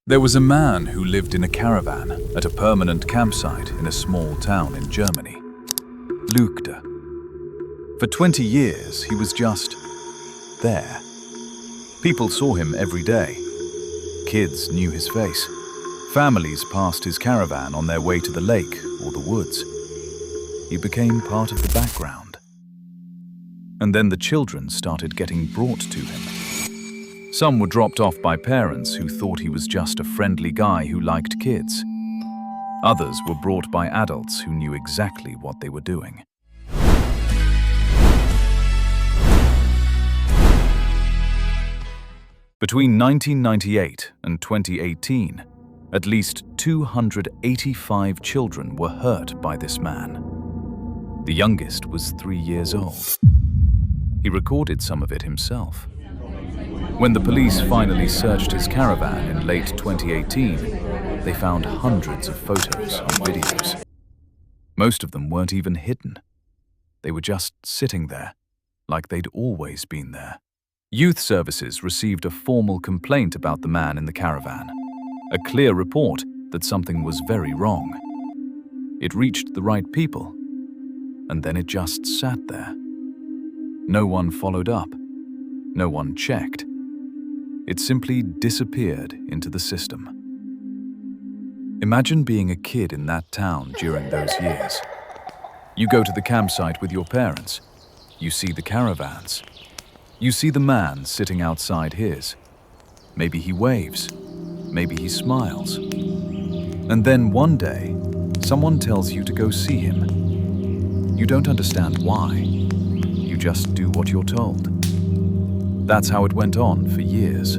There was a man who lived in a caravan at a permanent campsite in a small town in Germany, Lügde. For 20 years, he was just there. People saw him every day. Kids knew his face. Families passed his caravan on their way to the lake or the woods. He became part of the background. And then the children started getting brought to him. Some were dropped off by parents who thought he was just a friendly guy who liked kids. Others were brought by adults who knew exactly what they were doing. Between 1998 and 2018, at least 285 children were hurt by this man. The youngest was 3 years old. He recorded some of it himself. When the police finally searched his caravan in late 2018, they found hundreds of photos and videos. Most of them weren't even hidden. They were just sitting there, like they'd always been there. Youth services received a formal complaint about the man in the caravan, a clear report that something was very wrong. It reached the right people, and then it just sat there. No one followed up. No one checked. It simply disappeared into the system. Imagine being a kid in that town during those years. You go to the campsite with your parents. You see the caravans. You see the man sitting outside his. Maybe he waves. Maybe he smiles. And then one day, someone tells you to go see him. You don't understand why. You just do what you're told. That's how it went on for years.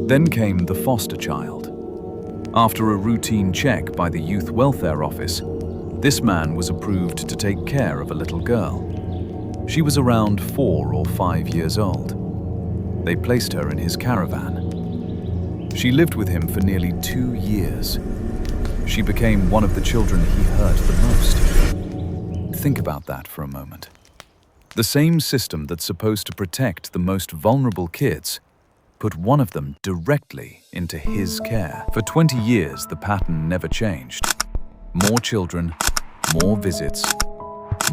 Then came the foster child. After a routine check by the youth welfare office, this man was approved to take care of a little girl. She was around 4 or 5 years old. They placed her in his caravan. She lived with him for nearly 2 years. She became one of the children he hurt the most. Think about that for a moment. The same system that's supposed to protect the most vulnerable kids put one of them directly into his care. For 20 years, the pattern never changed. More children, more visits,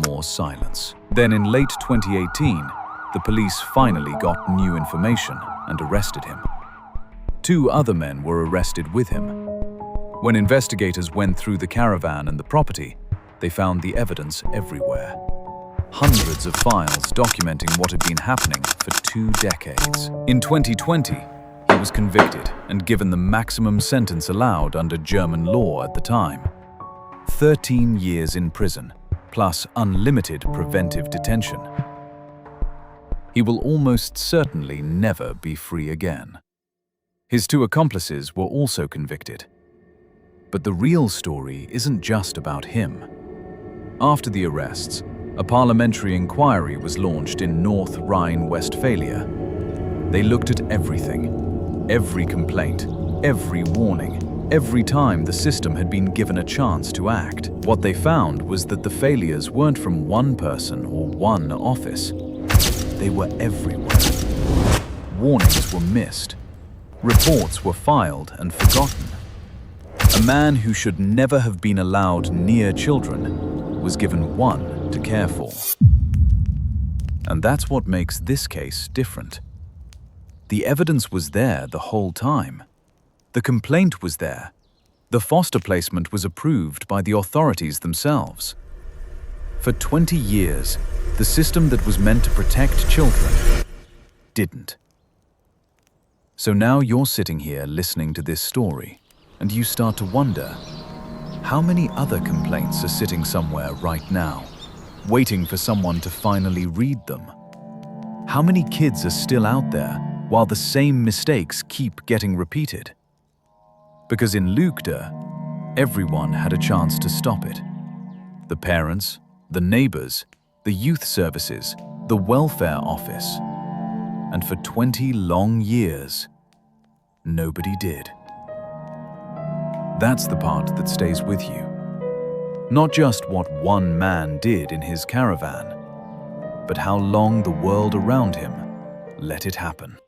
more silence. Then in late 2018, the police finally got new information and arrested him. 2 other men were arrested with him. When investigators went through the caravan and the property, they found the evidence everywhere. Hundreds of files documenting what had been happening for 2 decades. In 2020, he was convicted and given the maximum sentence allowed under German law at the time. 13 years in prison, plus unlimited preventive detention. He will almost certainly never be free again. His 2 accomplices were also convicted. But the real story isn't just about him. After the arrests, a parliamentary inquiry was launched in North Rhine-Westphalia. They looked at everything, every complaint, every warning, every time the system had been given a chance to act. What they found was that the failures weren't from one person or one office. They were everywhere. Warnings were missed. Reports were filed and forgotten. A man who should never have been allowed near children was given one to care for. And that's what makes this case different. The evidence was there the whole time. The complaint was there. The foster placement was approved by the authorities themselves. For 20 years, the system that was meant to protect children didn't. So now you're sitting here listening to this story, and you start to wonder, how many other complaints are sitting somewhere right now, waiting for someone to finally read them? How many kids are still out there while the same mistakes keep getting repeated? Because in Lügde, everyone had a chance to stop it. The parents, the neighbors, the youth services, the welfare office. And for 20 long years, nobody did. That's the part that stays with you. Not just what one man did in his caravan, but how long the world around him let it happen.